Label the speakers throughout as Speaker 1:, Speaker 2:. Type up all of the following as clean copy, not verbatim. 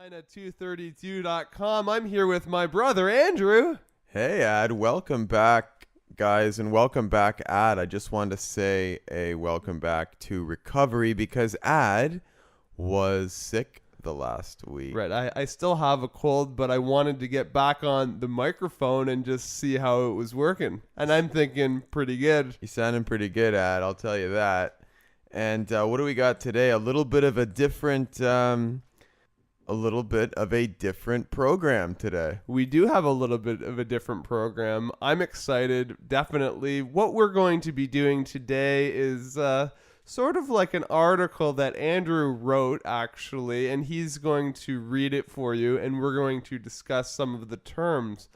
Speaker 1: At 232.com. I'm here with my brother, Andrew.
Speaker 2: Hey, Ad. Welcome back, guys, and welcome back, Ad. I just wanted to say a welcome back to recovery because Ad was sick the last week.
Speaker 1: Right, I still have a cold, but I wanted to get back on the microphone and just see how it was working. And I'm thinking pretty good.
Speaker 2: You sounding pretty good, Ad. I'll tell you that. And what do we got today? A little bit of a different program today.
Speaker 1: We do have a little bit of a different program. I'm excited, definitely. What we're going to be doing today is sort of like an article that Andrew wrote, actually, and he's going to read it for you, and we're going to discuss some of the terms.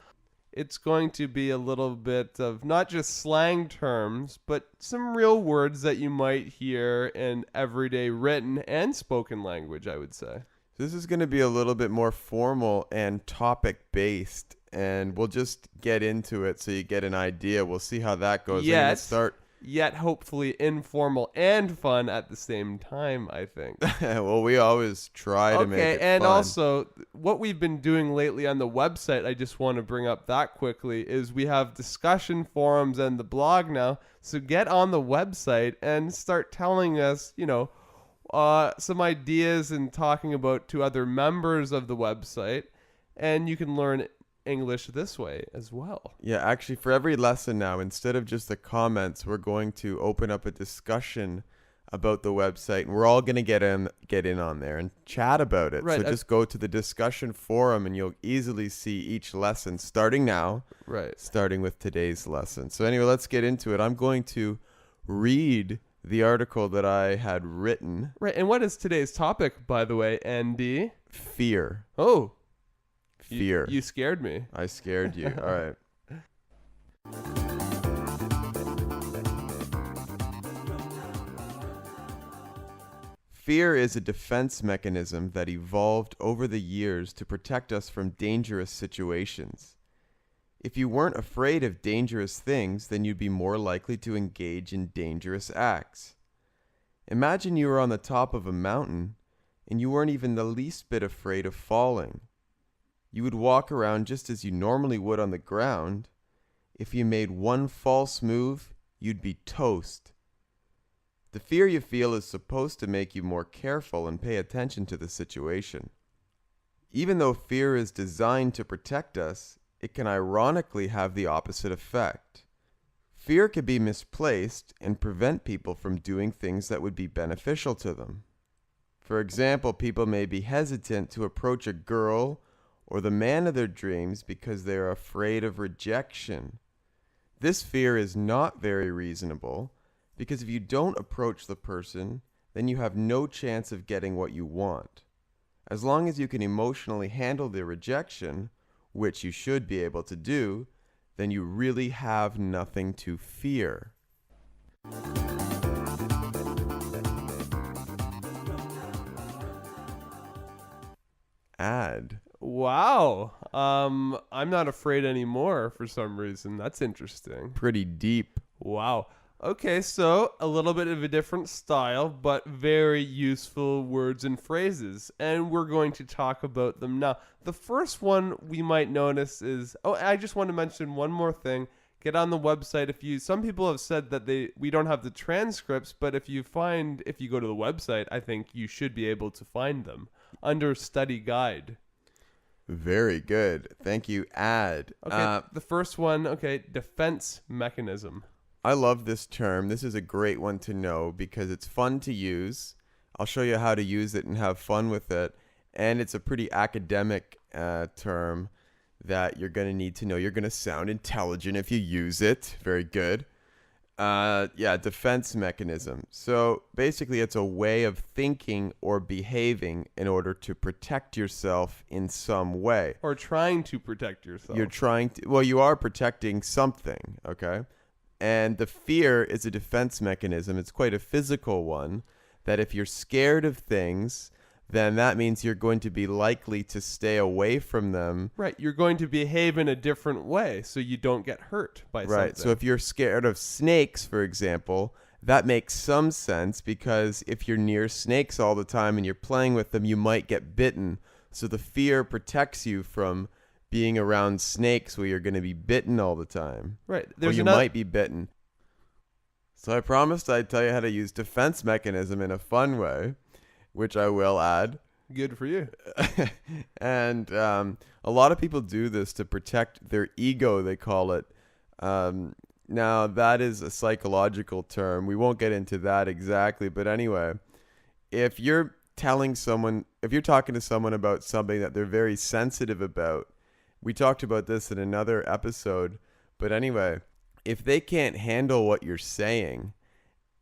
Speaker 1: It's going to be a little bit of not just slang terms, but some real words that you might hear in everyday written and spoken language, I would say.
Speaker 2: This is going to be a little bit more formal and topic-based, and we'll just get into it so you get an idea. We'll see how that goes.
Speaker 1: Yet hopefully informal and fun at the same time, I think.
Speaker 2: Well, we always try to make it
Speaker 1: and
Speaker 2: fun.
Speaker 1: Also, what we've been doing lately on the website, I just want to bring up that quickly, is we have discussion forums and the blog now. So get on the website and start telling us, some ideas and talking about to other members of the website, and you can learn English this way as well.
Speaker 2: Yeah, actually, for every lesson now, instead of just the comments, we're going to open up a discussion about the website, and we're all going to get in on there and chat about it. Right. So just go to the discussion forum, and you'll easily see each lesson starting now.
Speaker 1: Right.
Speaker 2: Starting with today's lesson. So anyway, let's get into it. I'm going to read the article that I had written.
Speaker 1: Right, and what is today's topic, by the way, Andy?
Speaker 2: Fear.
Speaker 1: Oh.
Speaker 2: Fear.
Speaker 1: You scared me.
Speaker 2: I scared you. All right. Fear is a defense mechanism that evolved over the years to protect us from dangerous situations. If you weren't afraid of dangerous things, then you'd be more likely to engage in dangerous acts. Imagine you were on the top of a mountain and you weren't even the least bit afraid of falling. You would walk around just as you normally would on the ground. If you made one false move, you'd be toast. The fear you feel is supposed to make you more careful and pay attention to the situation. Even though fear is designed to protect us, it can ironically have the opposite effect. Fear can be misplaced and prevent people from doing things that would be beneficial to them. For example, people may be hesitant to approach a girl or the man of their dreams because they are afraid of rejection. This fear is not very reasonable because if you don't approach the person, then you have no chance of getting what you want. As long as you can emotionally handle the rejection, which you should be able to do, then you really have nothing to fear. Ad.
Speaker 1: Wow. I'm not afraid anymore for some reason. That's interesting.
Speaker 2: Pretty deep.
Speaker 1: Wow. Okay, so a little bit of a different style, but very useful words and phrases. And we're going to talk about them now. The first one we might notice is, I just want to mention one more thing. Get on the website. Some people have said that we don't have the transcripts, but if you go to the website, I think you should be able to find them under study guide.
Speaker 2: Very good. Thank you, Ad.
Speaker 1: Okay, the first one, defense mechanism.
Speaker 2: I love this term. This is a great one to know because it's fun to use. I'll show you how to use it and have fun with it. And it's a pretty academic term that you're going to need to know. You're going to sound intelligent if you use it. Very good. Defense mechanism. So basically it's a way of thinking or behaving in order to protect yourself in some way.
Speaker 1: Or trying to protect yourself.
Speaker 2: You are protecting something, okay? And the fear is a defense mechanism. It's quite a physical one, that if you're scared of things, then that means you're going to be likely to stay away from them.
Speaker 1: Right. You're going to behave in a different way so you don't get hurt by something.
Speaker 2: Right. So if you're scared of snakes, for example, that makes some sense because if you're near snakes all the time and you're playing with them, you might get bitten. So the fear protects you from being around snakes where you're going to be bitten all the time.
Speaker 1: Right.
Speaker 2: Or
Speaker 1: There's
Speaker 2: you
Speaker 1: another.
Speaker 2: might be bitten. So I promised I'd tell you how to use defense mechanism in a fun way, which I will add.
Speaker 1: Good for you.
Speaker 2: And a lot of people do this to protect their ego, they call it. Now, that is a psychological term. We won't get into that exactly. But anyway, if you're talking to someone about something that they're very sensitive about, we talked about this in another episode. But anyway, if they can't handle what you're saying,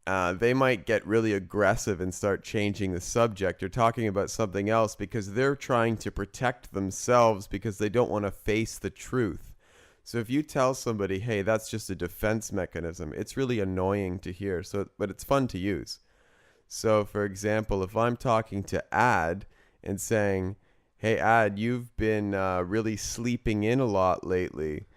Speaker 2: they might get really aggressive and start changing the subject or talking about something else because they're trying to protect themselves because they don't want to face the truth. So if you tell somebody, hey, that's just a defense mechanism, it's really annoying to hear, but it's fun to use. So, for example, if I'm talking to Ad and saying, hey, Ad, you've been really sleeping in a lot lately,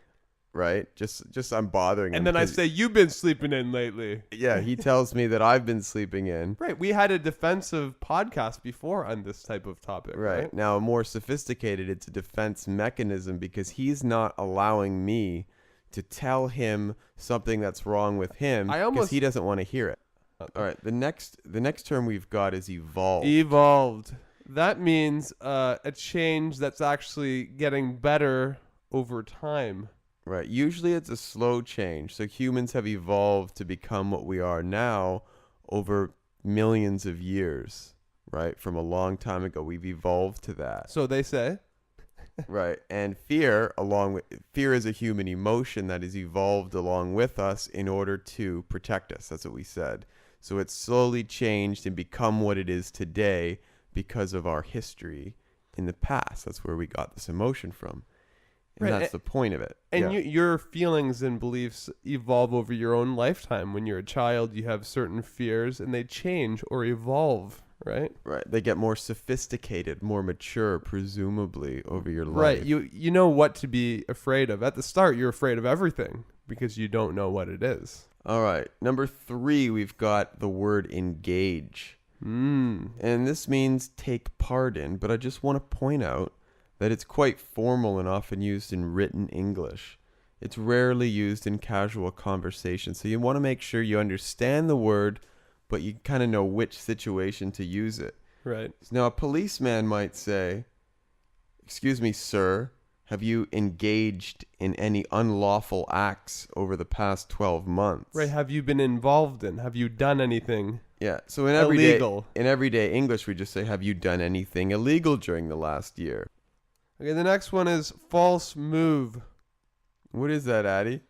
Speaker 2: right? Just I'm bothering him.
Speaker 1: And then I say, you've been sleeping in lately.
Speaker 2: Yeah, he tells me that I've been sleeping in.
Speaker 1: Right. We had a defensive podcast before on this type of topic.
Speaker 2: Right. Now, more sophisticated, it's a defense mechanism because he's not allowing me to tell him something that's wrong with him because he doesn't want to hear it. All right. The next term we've got is evolve.
Speaker 1: Evolved. That means a change that's actually getting better over time.
Speaker 2: Right. Usually it's a slow change. So humans have evolved to become what we are now over millions of years, right? From a long time ago, we've evolved to that.
Speaker 1: So they say.
Speaker 2: Right. And fear is a human emotion that has evolved along with us in order to protect us. That's what we said. So it's slowly changed and become what it is today because of our history in the past. That's where we got this emotion from. And that's the point of it.
Speaker 1: And your feelings and beliefs evolve over your own lifetime. When you're a child, you have certain fears and they change or evolve, right?
Speaker 2: Right. They get more sophisticated, more mature, presumably, over your life.
Speaker 1: Right. You know what to be afraid of. At the start, you're afraid of everything because you don't know what it is.
Speaker 2: All right. Number 3, we've got the word engage. And this means take part in, but I just want to point out that it's quite formal and often used in written English. It's rarely used in casual conversation. So you want to make sure you understand the word, but you kind of know which situation to use it.
Speaker 1: Right.
Speaker 2: Now, a policeman might say, excuse me, sir, have you engaged in any unlawful acts over the past 12 months?
Speaker 1: Right. Have you been involved in? Have you done anything?
Speaker 2: Yeah. So
Speaker 1: illegal?
Speaker 2: In everyday English, we just say, have you done anything illegal during the last year?
Speaker 1: Okay, the next one is false move.
Speaker 2: What is that, Addy?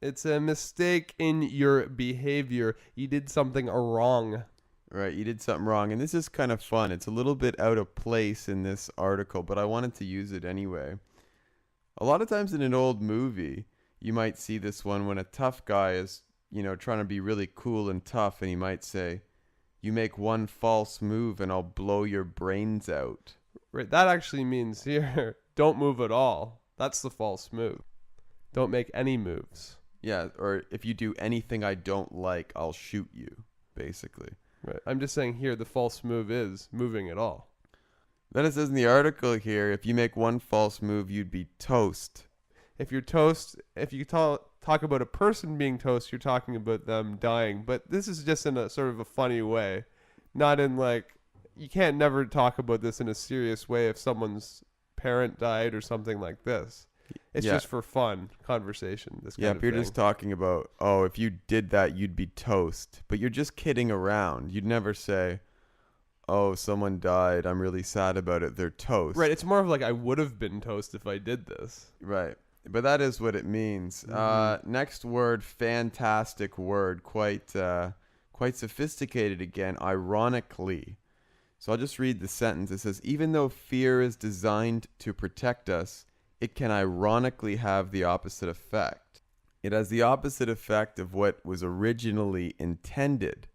Speaker 1: It's a mistake in your behavior. You did something wrong.
Speaker 2: Right, you did something wrong. And this is kind of fun. It's a little bit out of place in this article, but I wanted to use it anyway. A lot of times in an old movie, you might see this one when a tough guy is, trying to be really cool and tough, and he might say, you make one false move and I'll blow your brains out.
Speaker 1: Right, that actually means here, don't move at all. That's the false move. Don't make any moves.
Speaker 2: Yeah, or if you do anything I don't like, I'll shoot you, basically.
Speaker 1: Right. I'm just saying here the false move is moving at all.
Speaker 2: Then it says in the article here, if you make one false move, you'd be toast.
Speaker 1: If you talk about a person being toast, you're talking about them dying. But this is just in a sort of a funny way. Not in you can't never talk about this in a serious way if someone's parent died or something like this. It's just for fun conversation. This kind of
Speaker 2: if you're
Speaker 1: thing.
Speaker 2: just talking about, if you did that, you'd be toast. But you're just kidding around. You'd never say, oh, someone died. I'm really sad about it. They're toast.
Speaker 1: Right. It's more of I would have been toast if I did this.
Speaker 2: Right. But that is what it means. Next word, fantastic word. Quite sophisticated again, ironically. So I'll just read the sentence. It says, even though fear is designed to protect us, it can ironically have the opposite effect. It has the opposite effect of what was originally intended.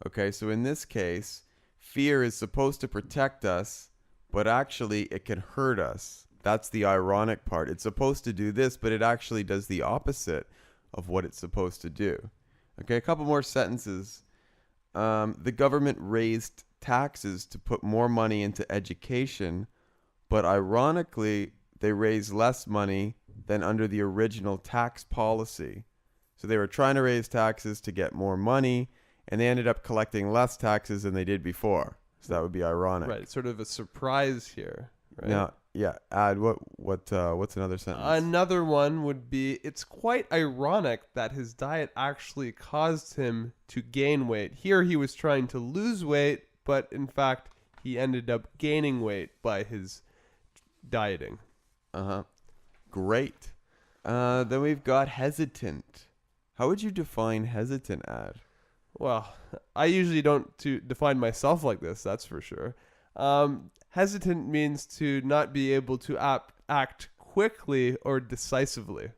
Speaker 2: Okay, so in this case, fear is supposed to protect us, but actually it can hurt us. That's the ironic part. It's supposed to do this, but it actually does the opposite of what it's supposed to do. Okay, a couple more sentences. The government raised taxes to put more money into education, but ironically, they raised less money than under the original tax policy. So they were trying to raise taxes to get more money, and they ended up collecting less taxes than they did before. So that would be ironic.
Speaker 1: Right, sort of a surprise here. Right?
Speaker 2: Now, yeah, add what's another sentence?
Speaker 1: Another one would be, it's quite ironic that his diet actually caused him to gain weight. Here he was trying to lose weight, but in fact, he ended up gaining weight by his dieting.
Speaker 2: Great. Then we've got hesitant. How would you define hesitant, Ad?
Speaker 1: Well, I usually don't define myself like this, that's for sure. Hesitant means to not be able to act quickly or decisively.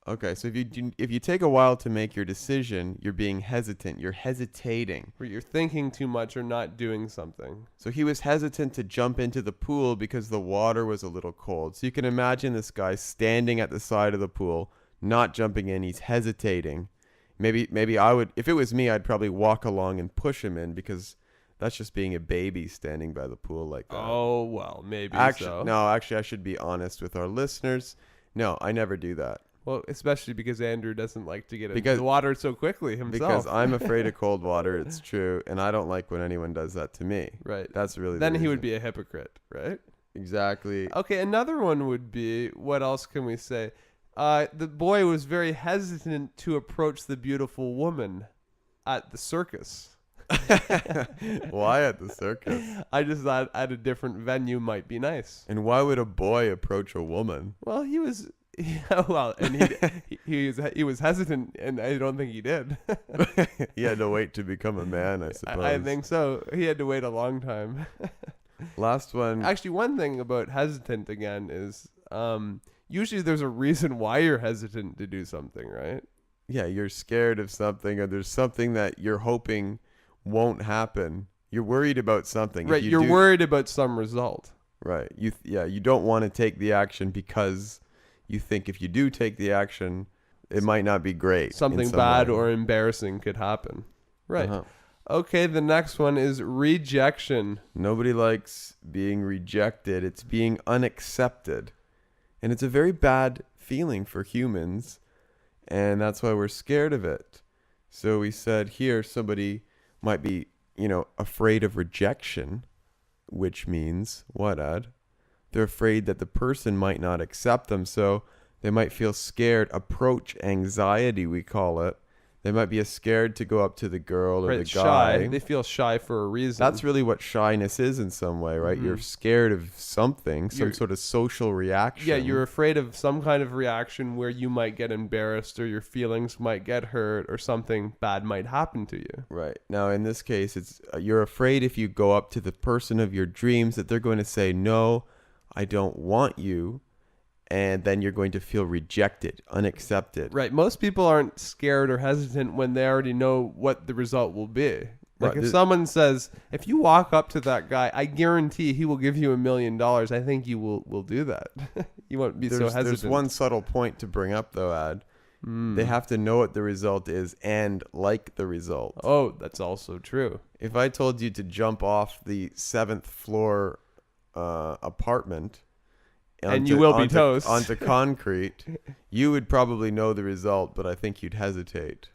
Speaker 2: Okay, so if you take a while to make your decision, you're being hesitant. You're hesitating.
Speaker 1: Where you're thinking too much or not doing something.
Speaker 2: So he was hesitant to jump into the pool because the water was a little cold. So you can imagine this guy standing at the side of the pool, not jumping in. He's hesitating. Maybe I would, if it was me, I'd probably walk along and push him in, because that's just being a baby standing by the pool like that.
Speaker 1: Oh, well, maybe
Speaker 2: actually,
Speaker 1: so.
Speaker 2: No, actually, I should be honest with our listeners. No, I never do that.
Speaker 1: Well, especially because Andrew doesn't like to get into
Speaker 2: Because-
Speaker 1: the water so quickly himself.
Speaker 2: Because I'm afraid of cold water, it's true, and I don't like when anyone does that to me.
Speaker 1: Right.
Speaker 2: That's really
Speaker 1: Then
Speaker 2: the
Speaker 1: he would
Speaker 2: reason.
Speaker 1: be a hypocrite, right?
Speaker 2: Exactly.
Speaker 1: Okay, another one would be, what else can we say? The boy was very hesitant to approach the beautiful woman at the circus.
Speaker 2: Why at the circus?
Speaker 1: I just thought at a different venue might be nice.
Speaker 2: And why would a boy approach a woman?
Speaker 1: Well, he was, yeah, well, and he was hesitant, and I don't think he did.
Speaker 2: He had to wait to become a man, I suppose.
Speaker 1: I think so. He had to wait a long time.
Speaker 2: Last one.
Speaker 1: Actually, one thing about hesitant again is usually there's a reason why you're hesitant to do something, right?
Speaker 2: Yeah, you're scared of something, or there's something that you're hoping won't happen. You're worried about something.
Speaker 1: Right, you're worried about some result.
Speaker 2: Right. You don't want to take the action because you think if you do take the action, it might not be great.
Speaker 1: Something bad or embarrassing could happen. Right. Okay, the next one is rejection.
Speaker 2: Nobody likes being rejected. It's being unaccepted. And it's a very bad feeling for humans, and that's why we're scared of it. So we said here somebody might be, afraid of rejection, which means what, Ad? They're afraid that the person might not accept them, so they might feel scared. Approach anxiety, we call it. They might be scared to go up to the girl or the guy.
Speaker 1: Shy. They feel shy for a reason.
Speaker 2: That's really what shyness is in some way, right?
Speaker 1: Mm-hmm.
Speaker 2: You're scared of something, some
Speaker 1: You're-
Speaker 2: sort of social reaction.
Speaker 1: Yeah, you're afraid of some kind of reaction where you might get embarrassed or your feelings might get hurt or something bad might happen to you.
Speaker 2: Right. Now, in this case, it's you're afraid if you go up to the person of your dreams that they're going to say, "No, I don't want you." And then you're going to feel rejected, unaccepted.
Speaker 1: Right. Most people aren't scared or hesitant when they already know what the result will be. Like
Speaker 2: Right.
Speaker 1: if someone says, if you walk up to that guy, I guarantee he will give you $1 million. I think you will do that. You won't be so hesitant.
Speaker 2: There's one subtle point to bring up, though, Ad. They have to know what the result is and like the result.
Speaker 1: Oh, that's also true.
Speaker 2: If I told you to jump off the 7th floor apartment,
Speaker 1: And you will be toast.
Speaker 2: onto concrete, you would probably know the result, but I think you'd hesitate.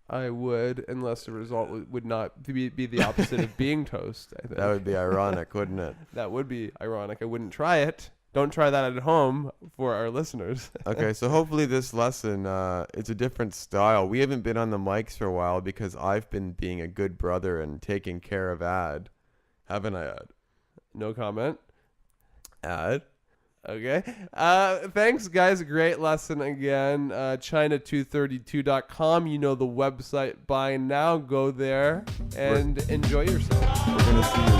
Speaker 1: I would, unless the result would not be the opposite of being toast, I think.
Speaker 2: That would be ironic, wouldn't it?
Speaker 1: That would be ironic. I wouldn't try it. Don't try that at home for our listeners.
Speaker 2: Okay, so hopefully this lesson, it's a different style. We haven't been on the mics for a while because I've been being a good brother and taking care of Ad. Haven't I, Ad?
Speaker 1: No comment.
Speaker 2: Ad?
Speaker 1: Okay. Thanks, guys. Great lesson again. China232.com. You know the website by now. Go there and enjoy yourself.
Speaker 2: We're going to see you real